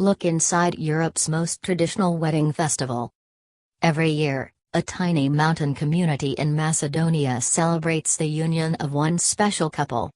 Look inside Europe's most traditional wedding festival. Every year, a tiny mountain community in Macedonia celebrates the union of one special couple.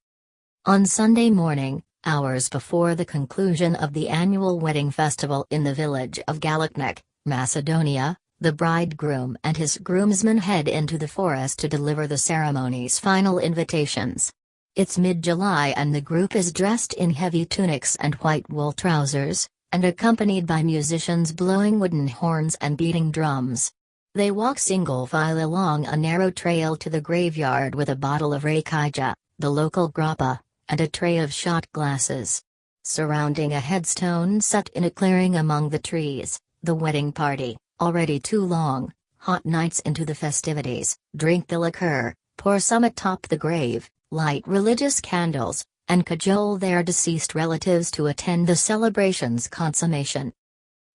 On Sunday morning, hours before the conclusion of the annual wedding festival in the village of Galaknik, Macedonia, the bridegroom and his groomsmen head into the forest to deliver the ceremony's final invitations. It's mid-July and the group is dressed in heavy tunics and white wool trousers, and accompanied by musicians blowing wooden horns and beating drums. They walk single file along a narrow trail to the graveyard with a bottle of rakija, the local grappa, and a tray of shot glasses. Surrounding a headstone set in a clearing among the trees, the wedding party, already too long, hot nights into the festivities, drink the liqueur, pour some atop the grave, light religious candles, and cajole their deceased relatives to attend the celebration's consummation.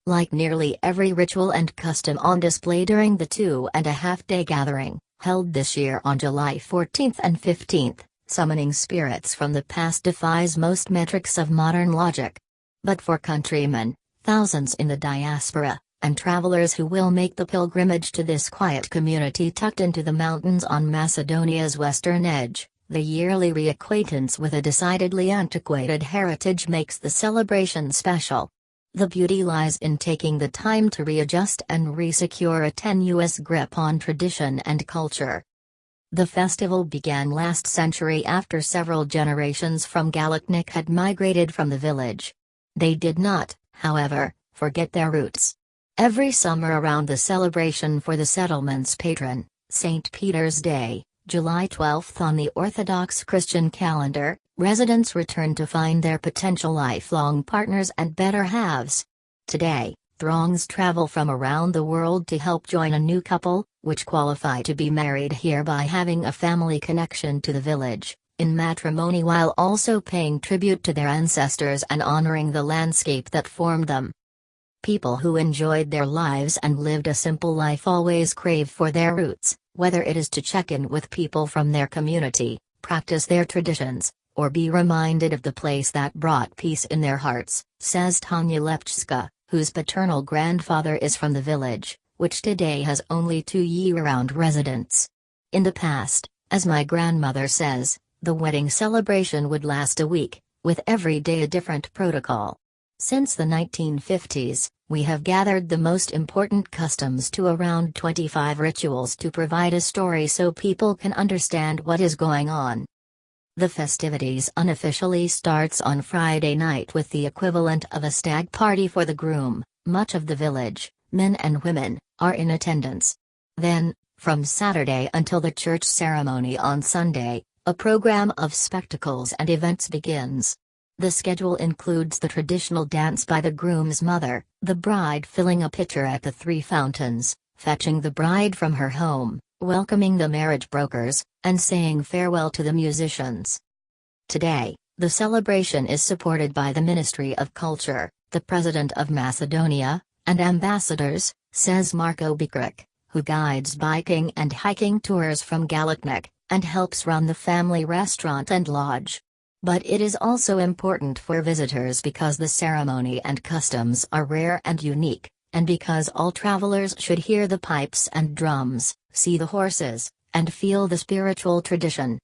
Like nearly every ritual and custom on display during the 2.5-day gathering, held this year on July 14th and 15th, summoning spirits from the past defies most metrics of modern logic. But for countrymen, thousands in the diaspora, and travelers who will make the pilgrimage to this quiet community tucked into the mountains on Macedonia's western edge, the yearly reacquaintance with a decidedly antiquated heritage makes the celebration special. The beauty lies in taking the time to readjust and resecure a tenuous grip on tradition and culture. The festival began last century after several generations from Galaknik had migrated from the village. They did not, however, forget their roots. Every summer around the celebration for the settlement's patron, St. Peter's Day, July 12 on the Orthodox Christian calendar, residents return to find their potential lifelong partners and better halves. Today, throngs travel from around the world to help join a new couple, which qualify to be married here by having a family connection to the village, in matrimony while also paying tribute to their ancestors and honoring the landscape that formed them. People who enjoyed their lives and lived a simple life always crave for their roots, whether it is to check in with people from their community, practice their traditions, or be reminded of the place that brought peace in their hearts, says Tanya Lepchska, whose paternal grandfather is from the village, which today has only 2 year-round residents. In the past, as my grandmother says, the wedding celebration would last a week, with every day a different protocol. Since the 1950s, we have gathered the most important customs to around 25 rituals to provide a story so people can understand what is going on. The festivities unofficially starts on Friday night with the equivalent of a stag party for the groom. Much of the village, men and women, are in attendance. Then, from Saturday until the church ceremony on Sunday, a program of spectacles and events begins. The schedule includes the traditional dance by the groom's mother, the bride filling a pitcher at the 3 fountains, fetching the bride from her home, welcoming the marriage brokers, and saying farewell to the musicians. Today, the celebration is supported by the Ministry of Culture, the President of Macedonia, and ambassadors, says Marko Bikric, who guides biking and hiking tours from Galaknik, and helps run the family restaurant and lodge. But it is also important for visitors because the ceremony and customs are rare and unique, and because all travelers should hear the pipes and drums, see the horses, and feel the spiritual tradition.